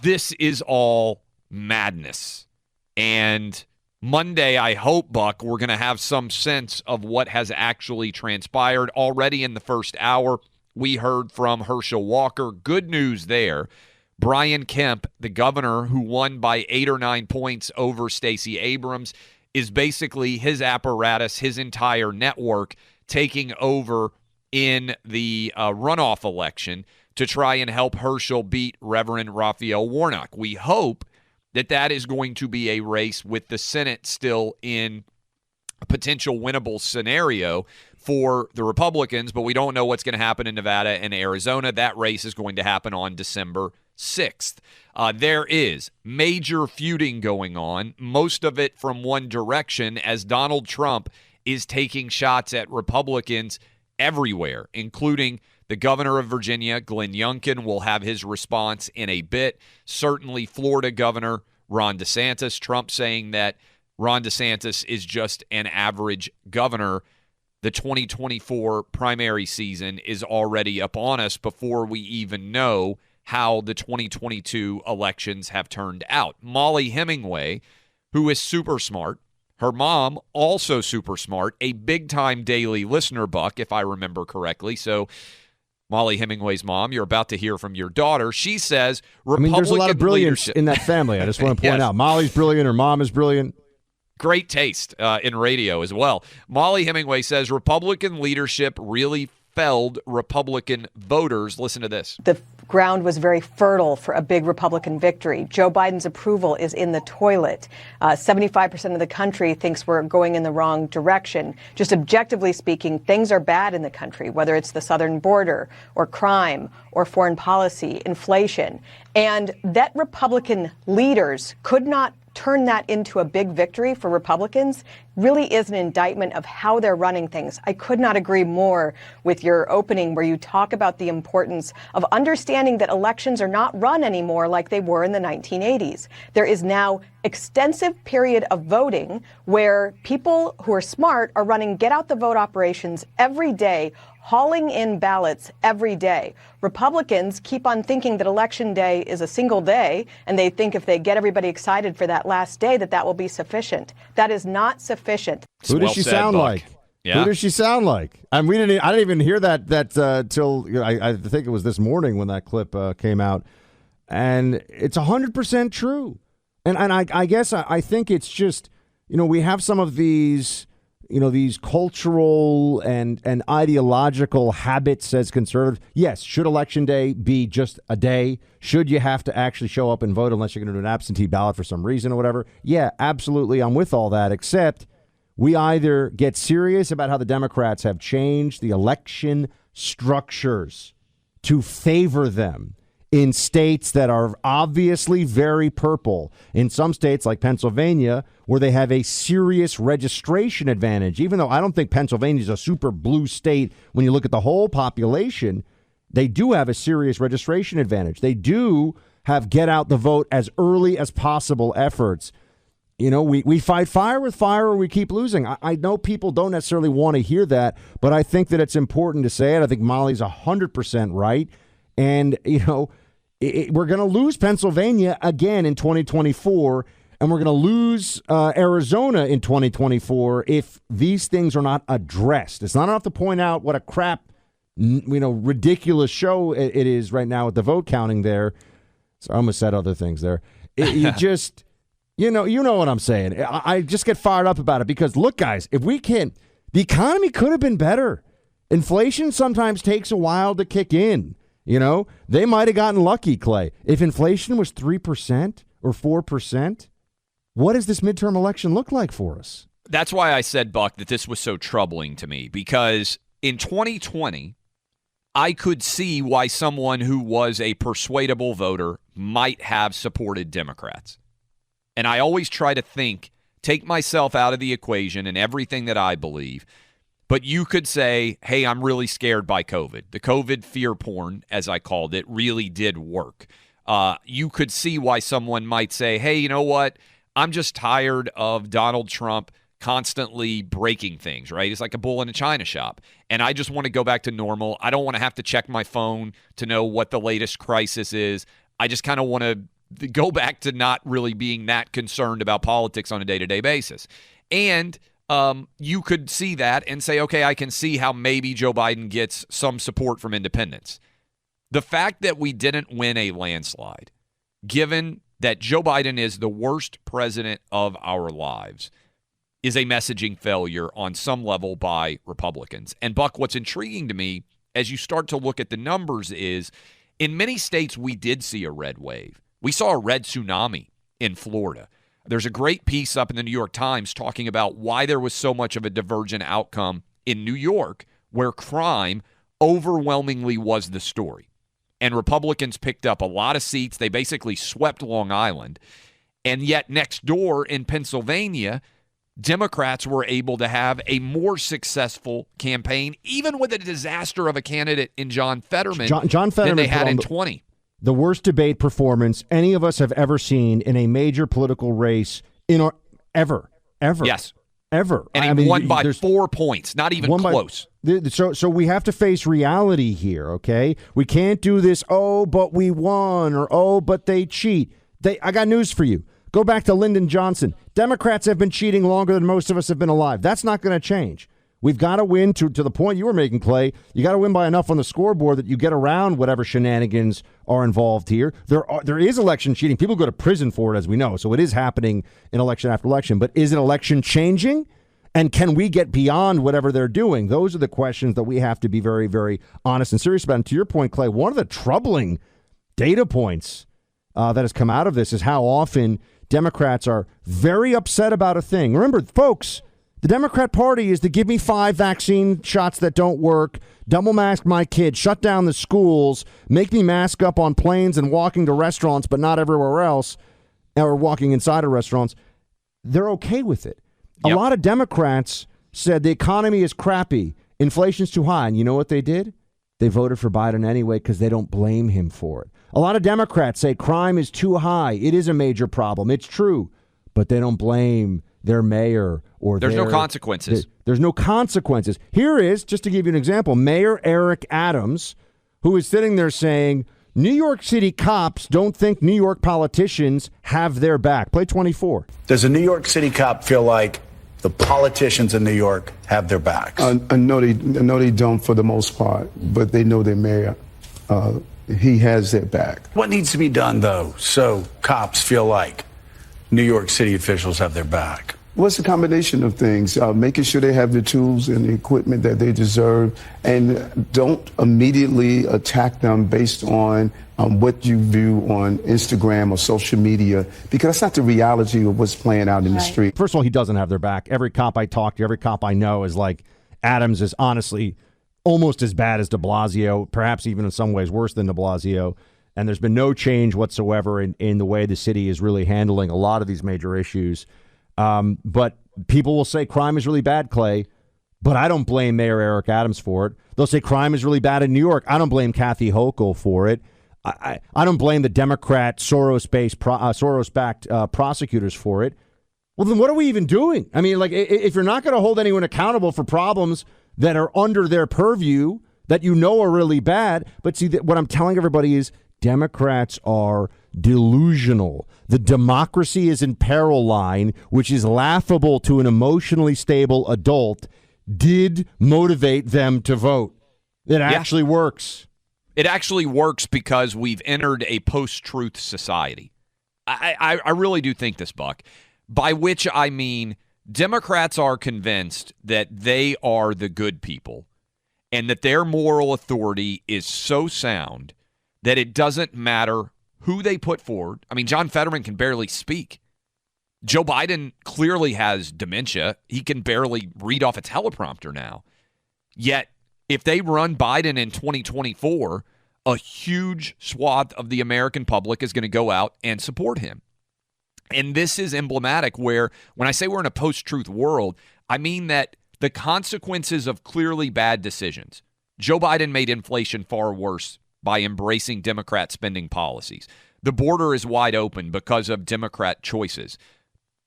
this is all madness. And Monday, I hope, Buck, we're going to have some sense of what has actually transpired. Already in the first hour, we heard from Herschel Walker. Good news there. Brian Kemp, the governor who won by 8 or 9 points over Stacey Abrams, is basically his apparatus, his entire network, taking over in the runoff election to try and help Herschel beat Reverend Raphael Warnock. We hope that that is going to be a race with the Senate still in a potential winnable scenario for the Republicans, but we don't know what's going to happen in Nevada and Arizona. That race is going to happen on December 6th. There is major feuding going on, most of it from one direction, as Donald Trump is taking shots at Republicans everywhere, including the governor of Virginia, Glenn Youngkin, will have his response in a bit. Certainly Florida Governor Ron DeSantis, Trump saying that Ron DeSantis is just an average governor. The 2024 primary season is already upon us before we even know how the 2022 elections have turned out. Molly Hemingway, who is super smart, her mom also super smart, a big-time daily listener, Buck, if I remember correctly. So Molly Hemingway's mom, you're about to hear from your daughter. She says Republican there's a lot of brilliance leadership in that family. I just want to point out. Molly's brilliant. Her mom is brilliant. Great taste in radio as well. Molly Hemingway says Republican leadership really felled Republican voters. Listen to this. The ground was very fertile for a big Republican victory. Joe Biden's approval is in the toilet. 75% of the country thinks we're going in the wrong direction. Just objectively speaking, things are bad in the country, whether it's the southern border or crime or foreign policy, inflation. And that Republican leaders could not turn that into a big victory for Republicans really is an indictment of how they're running things. I could not agree more with your opening where you talk about the importance of understanding that elections are not run anymore like they were in the 1980s. There is now extensive period of voting where people who are smart are running get out the vote operations every day, hauling in ballots every day. Republicans keep on thinking that Election Day is a single day, and they think if they get everybody excited for that last day, that will be sufficient. That is not sufficient. Who does she sound like? Yeah. Who does she sound like? I didn't even hear that till I think it was this morning when that clip came out, and it's 100% true. And I guess I think it's just, we have some of these cultural and ideological habits as conservatives. Yes, should Election Day be just a day? Should you have to actually show up and vote unless you're going to do an absentee ballot for some reason or whatever? Yeah, absolutely. I'm with all that, except we either get serious about how the Democrats have changed the election structures to favor them in states that are obviously very purple, in some states like Pennsylvania, where they have a serious registration advantage. Even though I don't think Pennsylvania is a super blue state, when you look at the whole population, they do have a serious registration advantage. They do have get out the vote as early as possible efforts. We fight fire with fire or we keep losing. I know people don't necessarily want to hear that, but I think that it's important to say it. I think Molly's 100% right. And, we're going to lose Pennsylvania again in 2024, and we're going to lose Arizona in 2024 if these things are not addressed. It's not enough to point out what a crap, ridiculous show it is right now with the vote counting there. So I almost said other things there. You just, you know what I'm saying. I just get fired up about it because, look, guys, if we can, the economy could have been better. Inflation sometimes takes a while to kick in. They might have gotten lucky, Clay. If inflation was 3% or 4%, what does this midterm election look like for us? That's why I said, Buck, that this was so troubling to me, because in 2020, I could see why someone who was a persuadable voter might have supported Democrats. And I always try to take myself out of the equation and everything that I believe. But you could say, hey, I'm really scared by COVID. The COVID fear porn, as I called it, really did work. You could see why someone might say, hey, you know what? I'm just tired of Donald Trump constantly breaking things, right? It's like a bull in a china shop. And I just want to go back to normal. I don't want to have to check my phone to know what the latest crisis is. I just kind of want to go back to not really being that concerned about politics on a day-to-day basis. And you could see that and say, okay, I can see how maybe Joe Biden gets some support from independents. The fact that we didn't win a landslide, given that Joe Biden is the worst president of our lives, is a messaging failure on some level by Republicans. And Buck, what's intriguing to me as you start to look at the numbers is in many states we did see a red wave. We saw a red tsunami in Florida. There's a great piece up in the New York Times talking about why there was so much of a divergent outcome in New York, where crime overwhelmingly was the story. And Republicans picked up a lot of seats. They basically swept Long Island. And yet next door in Pennsylvania, Democrats were able to have a more successful campaign, even with a disaster of a candidate in John Fetterman, John Fetterman than they had in 20. The worst debate performance any of us have ever seen in a major political race in our ever. Yes. Ever. And he won by 4 points, not even close. So we have to face reality here, okay? We can't do this, oh, but we won, or oh, but they cheat. I got news for you. Go back to Lyndon Johnson. Democrats have been cheating longer than most of us have been alive. That's not going to change. We've got to win to the point you were making, Clay. You got to win by enough on the scoreboard that you get around whatever shenanigans are involved here. There is election cheating. People go to prison for it, as we know. So it is happening in election after election. But is an election changing? And can we get beyond whatever they're doing? Those are the questions that we have to be very, very honest and serious about. And to your point, Clay, one of the troubling data points that has come out of this is how often Democrats are very upset about a thing. Remember, folks, the Democrat Party is to give me 5 vaccine shots that don't work, double mask my kids, shut down the schools, make me mask up on planes and walking to restaurants, but not everywhere else, or walking inside of restaurants. They're okay with it. Yep. A lot of Democrats said the economy is crappy, inflation's too high, and you know what they did? They voted for Biden anyway because they don't blame him for it. A lot of Democrats say crime is too high. It is a major problem. It's true. But they don't blame their mayor or There's no consequences. There's no consequences. Here is, just to give you an example, Mayor Eric Adams, who is sitting there saying, New York City cops don't think New York politicians have their back. Play 24. Does a New York City cop feel like the politicians in New York have their backs? No, they don't for the most part, but they know their mayor. He has their back. What needs to be done, though, so cops feel like New York City officials have their back? Well, it's a combination of things, making sure they have the tools and the equipment that they deserve, and don't immediately attack them based on what you view on Instagram or social media, because that's not the reality of what's playing out in the street. First of all, he doesn't have their back. Every cop I talk to, every cop I know is like, Adams is honestly almost as bad as de Blasio, perhaps even in some ways worse than de Blasio. And there's been no change whatsoever in the way the city is really handling a lot of these major issues. But people will say crime is really bad, Clay, but I don't blame Mayor Eric Adams for it. They'll say crime is really bad in New York. I don't blame Kathy Hochul for it. I don't blame the Democrat Soros-backed prosecutors for it. Well, then what are we even doing? I mean, like, if you're not going to hold anyone accountable for problems that are under their purview that you know are really bad, but see, what I'm telling everybody is Democrats are delusional. The democracy is in peril line, which is laughable to an emotionally stable adult, did motivate them to vote. It actually works. It actually works because we've entered a post-truth society. I really do think this, Buck, by which I mean Democrats are convinced that they are the good people and that their moral authority is so sound that it doesn't matter who they put forward. I mean, John Fetterman can barely speak. Joe Biden clearly has dementia. He can barely read off a teleprompter now. Yet, if they run Biden in 2024, a huge swath of the American public is going to go out and support him. And this is emblematic where, when I say we're in a post-truth world, I mean that the consequences of clearly bad decisions. Joe Biden made inflation far worse by embracing Democrat spending policies. The border is wide open because of Democrat choices.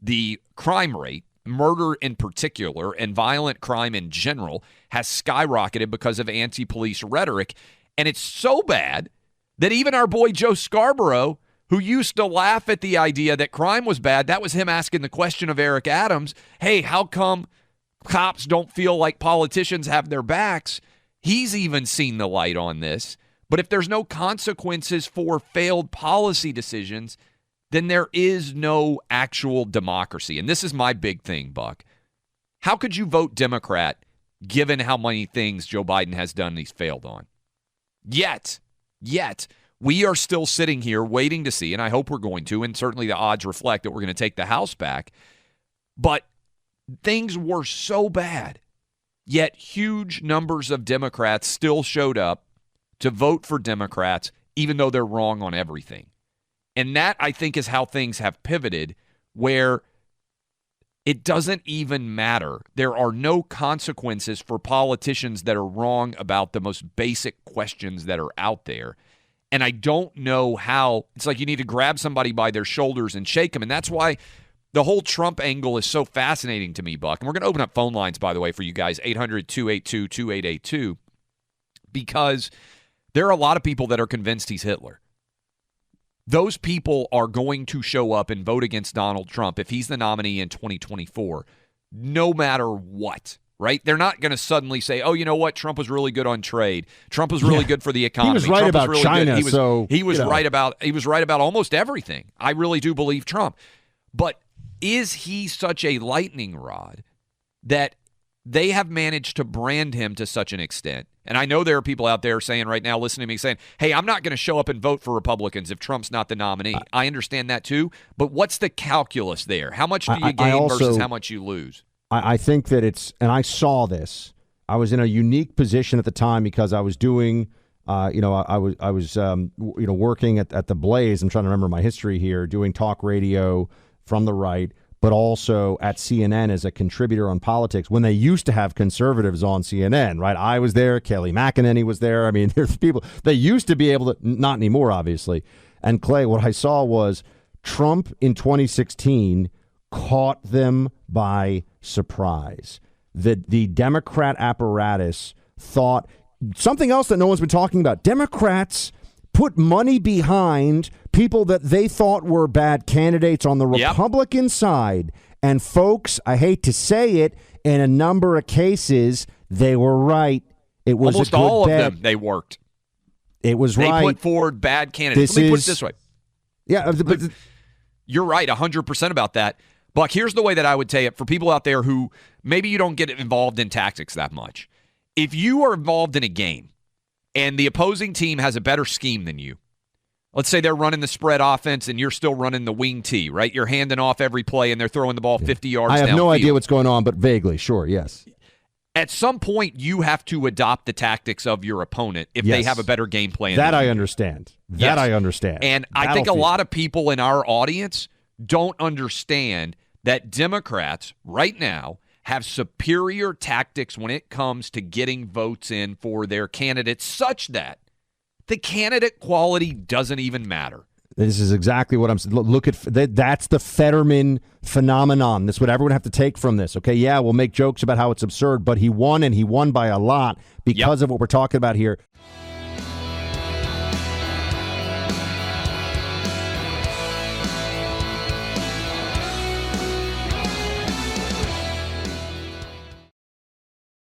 The crime rate, murder in particular, and violent crime in general, has skyrocketed because of anti-police rhetoric. And it's so bad that even our boy Joe Scarborough who used to laugh at the idea that crime was bad. That was him asking the question of Eric Adams, hey, how come cops don't feel like politicians have their backs? He's even seen the light on this. But if there's no consequences for failed policy decisions, then there is no actual democracy. And this is my big thing, Buck. How could you vote Democrat given how many things Joe Biden has done and he's failed on? Yet, we are still sitting here waiting to see, and I hope we're going to, and certainly the odds reflect that we're going to take the House back. But things were so bad, yet huge numbers of Democrats still showed up to vote for Democrats, even though they're wrong on everything. And that, I think, is how things have pivoted, where it doesn't even matter. There are no consequences for politicians that are wrong about the most basic questions that are out there. And I don't know how. It's like you need to grab somebody by their shoulders and shake them. And that's why the whole Trump angle is so fascinating to me, Buck. And we're going to open up phone lines, by the way, for you guys, 800-282-2882, because there are a lot of people that are convinced he's Hitler. Those people are going to show up and vote against Donald Trump if he's the nominee in 2024, no matter what, right? They're not going to suddenly say, oh, you know what? Trump was really good on trade. Trump was really good for the economy. He was right Trump about really China. He was right about almost everything. I really do believe Trump. But is he such a lightning rod that they have managed to brand him to such an extent? And I know there are people out there saying right now, listening to me, saying, hey, I'm not going to show up and vote for Republicans if Trump's not the nominee. I understand that too. But what's the calculus there? How much do you gain versus how much you lose? I think that it's, and I saw this. I was in a unique position at the time because I was doing, I was working at the Blaze. I'm trying to remember my history here, doing talk radio from the right, but also at CNN as a contributor on politics when they used to have conservatives on CNN, right? I was there. Kelly McEnany was there. I mean, there's people, they used to be able to, not anymore, obviously. And Clay, what I saw was Trump in 2016 caught them by surprise. The Democrat apparatus thought something else that no one's been talking about. Democrats put money behind people that they thought were bad candidates on the Republican side. And folks, I hate to say it, in a number of cases, they were right. It was almost a good all bet. of them, they worked. It was they right. They put forward bad candidates. Let me put it this way. Yeah, but you're right, 100% about that. Buck, here's the way that I would say it for people out there who maybe you don't get involved in tactics that much. If you are involved in a game and the opposing team has a better scheme than you, let's say they're running the spread offense and you're still running the wing T, right? You're handing off every play and they're throwing the ball 50 yards downfield. I have no idea what's going on, but vaguely, sure, yes. At some point, you have to adopt the tactics of your opponent if they have a better game plan. That I understand. I understand. And I think a lot of people in our audience don't understand that Democrats right now have superior tactics when it comes to getting votes in for their candidates, such that the candidate quality doesn't even matter. This is exactly what I'm saying. Look at that's the Fetterman phenomenon. That's what everyone have to take from this. Okay, yeah, we'll make jokes about how it's absurd, but he won, and he won by a lot because of what we're talking about here.